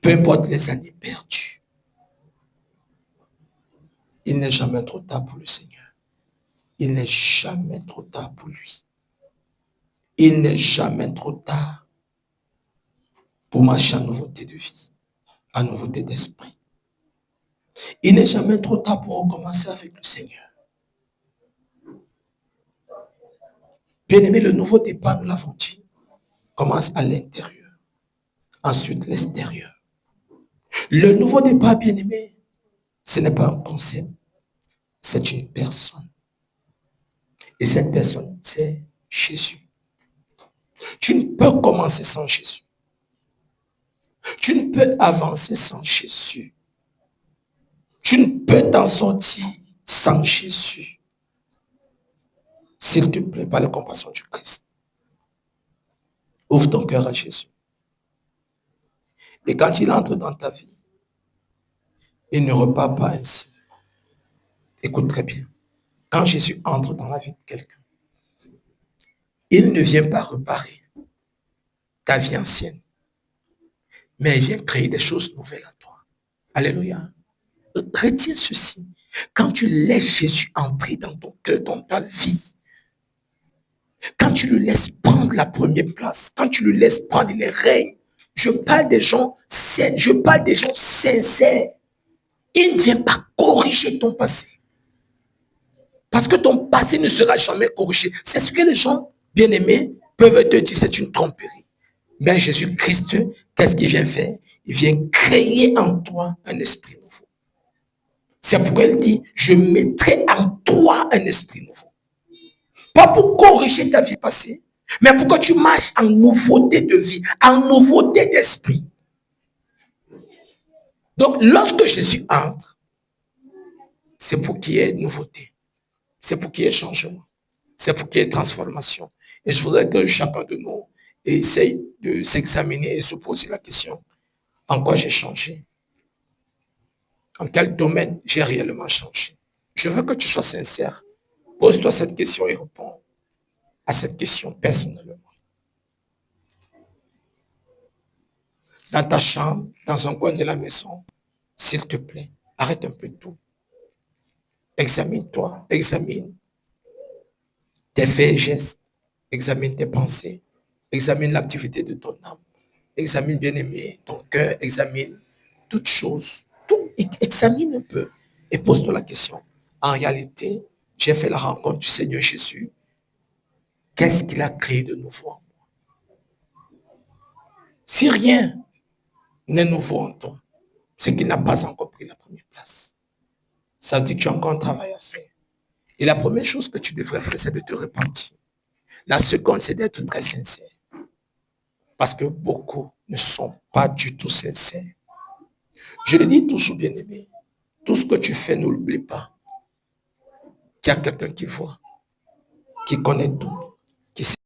Peu importe les années perdues, il n'est jamais trop tard pour le Seigneur. Il n'est jamais trop tard pour lui. Il n'est jamais trop tard pour marcher en nouveauté de vie, en nouveauté d'esprit. Il n'est jamais trop tard pour recommencer avec le Seigneur. Bien-aimé, le nouveau départ, nous l'avons dit, commence à l'intérieur, ensuite l'extérieur. Le nouveau départ, bien-aimé, ce n'est pas un concept, c'est une personne. Et cette personne, c'est Jésus. Tu ne peux commencer sans Jésus. Tu ne peux avancer sans Jésus. Tu ne peux t'en sortir sans Jésus. S'il te plaît, par la compassion du Christ, ouvre ton cœur à Jésus. Et quand il entre dans ta vie, il ne repart pas ainsi. Écoute très bien. Quand Jésus entre dans la vie de quelqu'un, il ne vient pas réparer ta vie ancienne, mais il vient créer des choses nouvelles en toi. Alléluia. Retiens ceci. Quand tu laisses Jésus entrer dans ton cœur, dans ta vie, quand tu le laisses prendre la première place, quand tu le laisses prendre les règnes, je parle des gens sains, je parle des gens sincères. Il ne vient pas corriger ton passé. Parce que ton passé ne sera jamais corrigé. C'est ce que les gens bien-aimés peuvent te dire, c'est une tromperie. Mais Jésus-Christ, qu'est-ce qu'il vient faire? Il vient créer en toi un esprit nouveau. C'est pourquoi il dit, je mettrai en toi un esprit nouveau. Pas pour corriger ta vie passée, mais pour que tu marches en nouveauté de vie, en nouveauté d'esprit. Donc, lorsque Jésus entre, c'est pour qu'il y ait nouveauté. C'est pour qu'il y ait changement. C'est pour qu'il y ait transformation. Et je voudrais que chacun de nous essaye de s'examiner et se poser la question. En quoi j'ai changé? En quel domaine j'ai réellement changé? Je veux que tu sois sincère. Pose-toi cette question et réponds à cette question personnellement. Dans ta chambre, dans un coin de la maison, s'il te plaît, arrête un peu tout. Examine-toi, examine tes faits et gestes, examine tes pensées, examine l'activité de ton âme, examine bien-aimé ton cœur, examine toutes choses, tout, examine un peu et pose-toi la question. En réalité, j'ai fait la rencontre du Seigneur Jésus. Qu'est-ce qu'il a créé de nouveau en moi? Si rien n'est nouveau en toi, c'est qu'il n'a pas encore pris la première place. Ça veut dire que tu as encore un travail à faire. Et la première chose que tu devrais faire, c'est de te repentir. La seconde, c'est d'être très sincère. Parce que beaucoup ne sont pas du tout sincères. Je le dis toujours, bien-aimé, tout ce que tu fais, n'oublie pas qu'il y a quelqu'un qui voit, qui connaît tout, qui sait